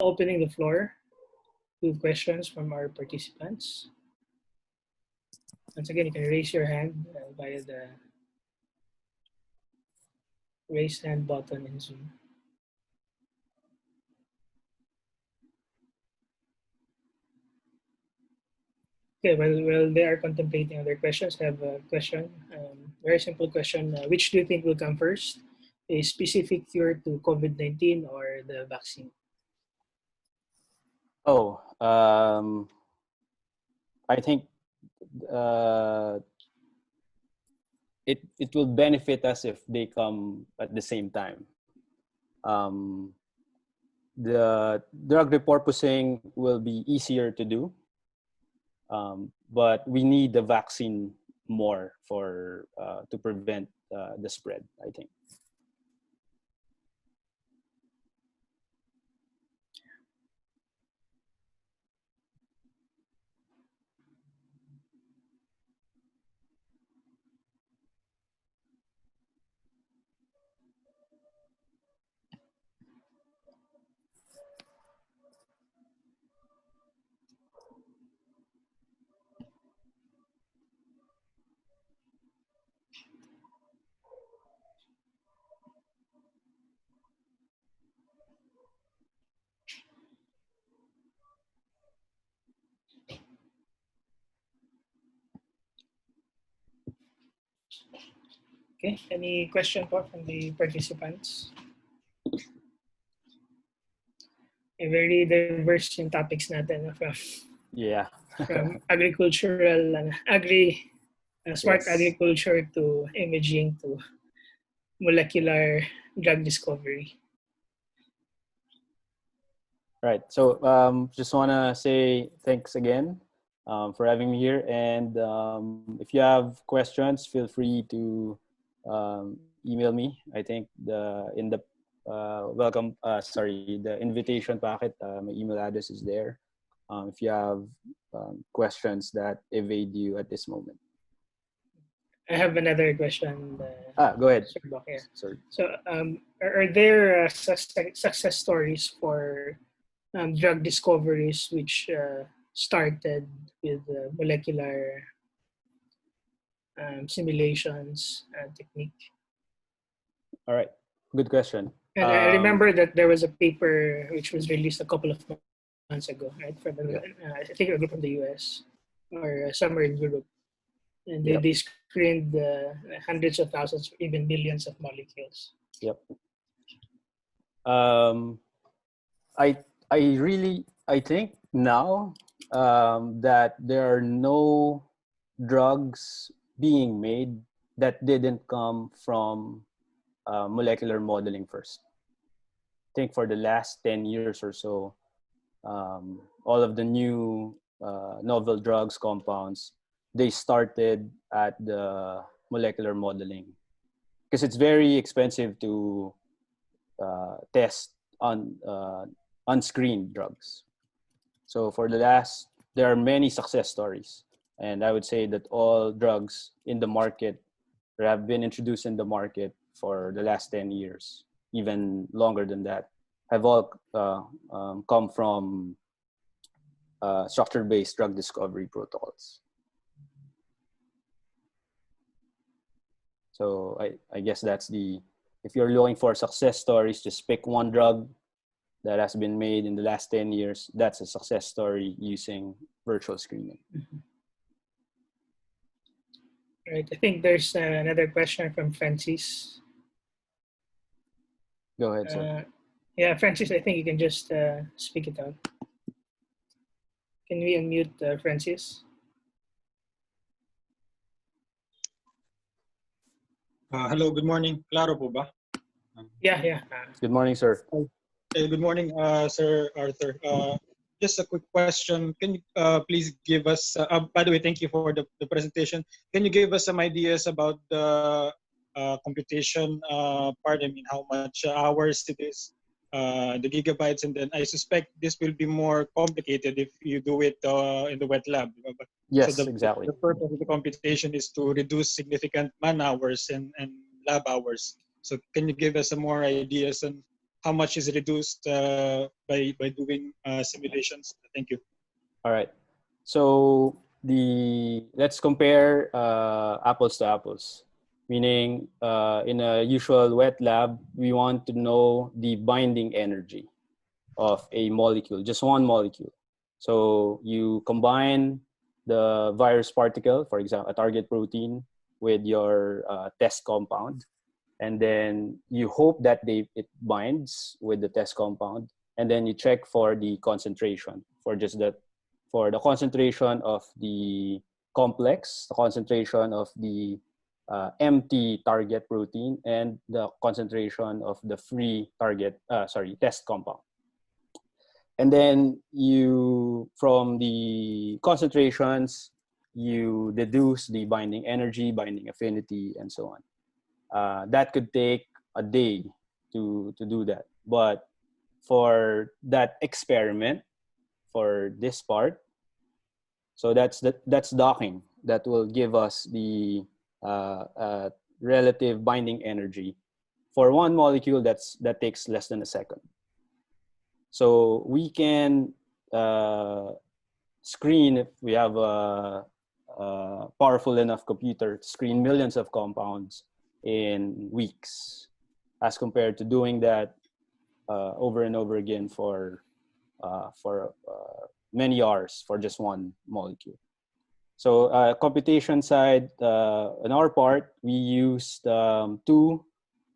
opening the floor to questions from our participants. Once again, you can raise your hand via the raise hand button in Zoom. Okay, well, they are contemplating other questions. I have a question, very simple question. Which do you think will come first? A specific cure to COVID-19 or the vaccine? Oh, I think it will benefit us if they come at the same time. The drug repurposing will be easier to do, but we need the vaccine more for to prevent the spread, I think. Okay, any question po from the participants? Very diverse yung topics natin from agricultural and smart agriculture to imaging to molecular drug discovery. Right. So just want to say thanks again for having me here. And if you have questions, feel free to email me. I think the invitation packet, my email address is there. If you have questions that evade you at this moment. I have another question. Go ahead. Sorry. So are there success stories for drug discoveries which started with molecular simulations technique? All right, good question. And I remember that there was a paper which was released a couple of months ago, right? From I think a group from the US or somewhere in Europe. And they screened hundreds of thousands, even millions of molecules. Yep. I think now that there are no drugs being made that didn't come from molecular modeling first. I think for the last 10 years or so, all of the new novel drugs, compounds, they started at the molecular modeling because it's very expensive to test on unscreened drugs. So there are many success stories. And I would say that all drugs in the market or have been introduced in the market for the last 10 years, even longer than that, have all come from structure-based drug discovery protocols. So I guess if you're looking for success stories, just pick one drug that has been made in the last 10 years. That's a success story using virtual screening. Mm-hmm. Right. I think there's another question from Francis. Go ahead, sir. Yeah, Francis, I think you can just speak it out. Can we unmute Francis? Hello, good morning. Klaro po ba? Yeah. Good morning, sir. Good morning, Sir Arthur. Just a quick question. Can you please give us, by the way, thank you for the presentation. Can you give us some ideas about the computation part? I mean, how much hours it is, the gigabytes, and then I suspect this will be more complicated if you do it in the wet lab. Yes, so exactly. The purpose of the computation is to reduce significant man hours and lab hours. So can you give us some more ideas on how much is reduced by doing simulations? Thank you. All right. So let's compare apples to apples. Meaning, in a usual wet lab, we want to know the binding energy of a molecule, just one molecule. So you combine the virus particle, for example, a target protein, with your test compound, and then you hope that it binds with the test compound, and then you check for the concentration for just that, for the concentration of the complex, the concentration of the empty target protein, and the concentration of the free test compound. And then from the concentrations, you deduce the binding energy, binding affinity, and so on. That could take a day to do that. But for that experiment, for this part, so that's docking. That will give us the relative binding energy for one molecule that takes less than a second. So we can screen, if we have a powerful enough computer, to screen millions of compounds in weeks, as compared to doing that over and over again for many hours for just one molecule. So computation side, on our part, we used two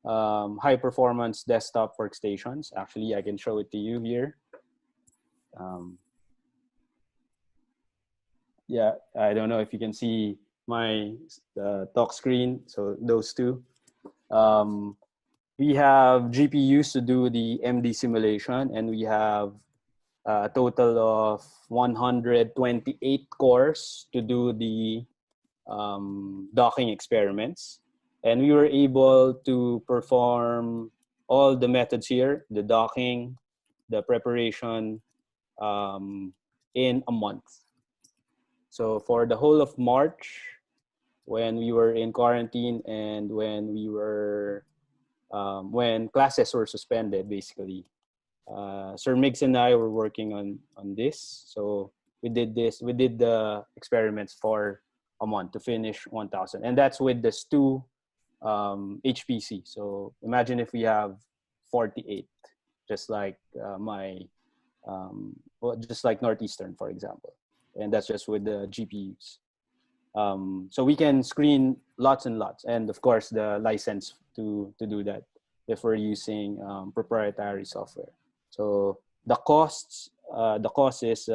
high-performance desktop workstations. Actually, I can show it to you here. Yeah, I don't know if you can see my talk screen. So those two. We have GPUs to do the MD simulation, and we have a total of 128 cores to do the docking experiments. And we were able to perform all the methods here, the docking, the preparation, in a month. So for the whole of March, when we were in quarantine and when we were, when classes were suspended, basically, Sir Miggs and I were working on this. So we did the experiments for a month to finish 1,000. And that's with this two HPC. So imagine if we have 48, just like just like Northeastern, for example. And that's just with the GPUs. So we can screen lots and lots. And of course, the license to do that if we're using proprietary software. So the cost is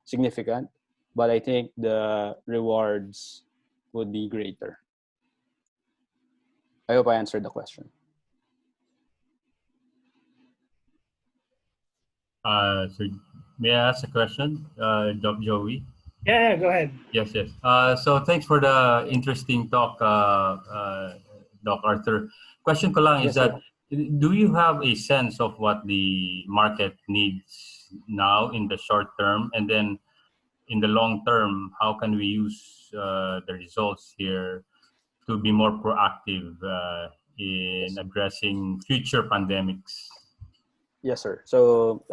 significant, but I think the rewards would be greater. I hope I answered the question. So may I ask a question, Joey? Yeah, go ahead. Yes. So thanks for the interesting talk, Doc Arthur. Question ko lang is that, do you have a sense of what the market needs now in the short term, and then in the long term, how can we use the results here to be more proactive in addressing future pandemics? Yes, sir. So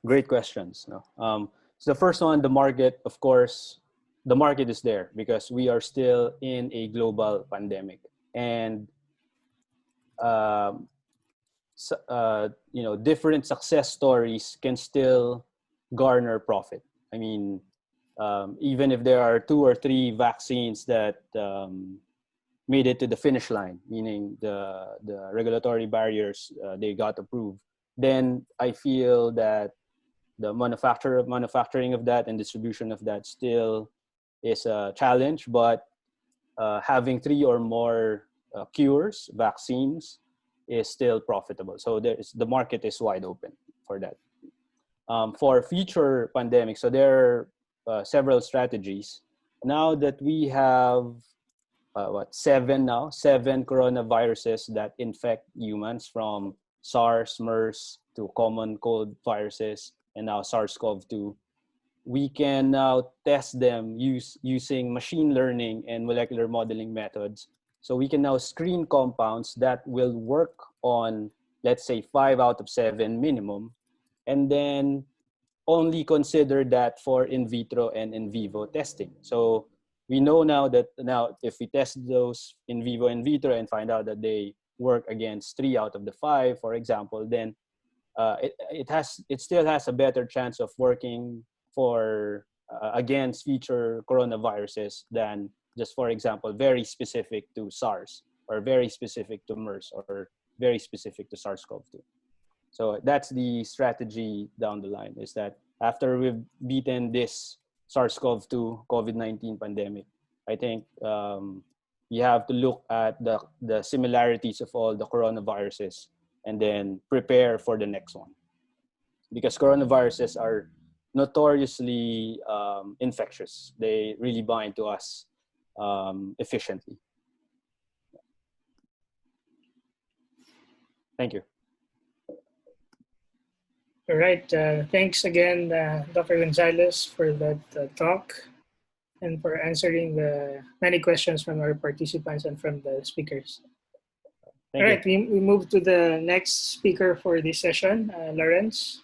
great questions. So the first one, the market, of course, the market is there because we are still in a global pandemic, and different success stories can still garner profit. I mean, even if there are 2 or 3 vaccines that made it to the finish line, meaning the regulatory barriers, they got approved, then I feel that the manufacturing of that and distribution of that still is a challenge. But having 3 or more cures, vaccines, is still profitable. So the market is wide open for that. For future pandemics, so there are several strategies. Now that we have 7 coronaviruses that infect humans, from SARS, MERS to common cold viruses, and now SARS-CoV-2, we can now test them using machine learning and molecular modeling methods. So we can now screen compounds that will work on let's say 5 out of 7 minimum, and then only consider that for in vitro and in vivo testing. So we know now that if we test those in vivo and vitro and find out that they work against 3 out of the 5, for example, then it still has a better chance of working for against future coronaviruses than just, for example, very specific to SARS or very specific to MERS or very specific to SARS-CoV-2. So that's the strategy down the line, is that after we've beaten this SARS-CoV-2 COVID-19 pandemic, I think you have to look at the similarities of all the coronaviruses and then prepare for the next one. Because coronaviruses are notoriously infectious. They really bind to us efficiently. Thank you. All right. Thanks again, Dr. Gonzalez, for that talk and for answering the many questions from our participants and from the speakers. Thank All you. right, we move to the next speaker for this session, Lawrence.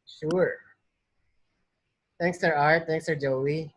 Sure. Thanks, Sir Art. Thanks, Sir Joey.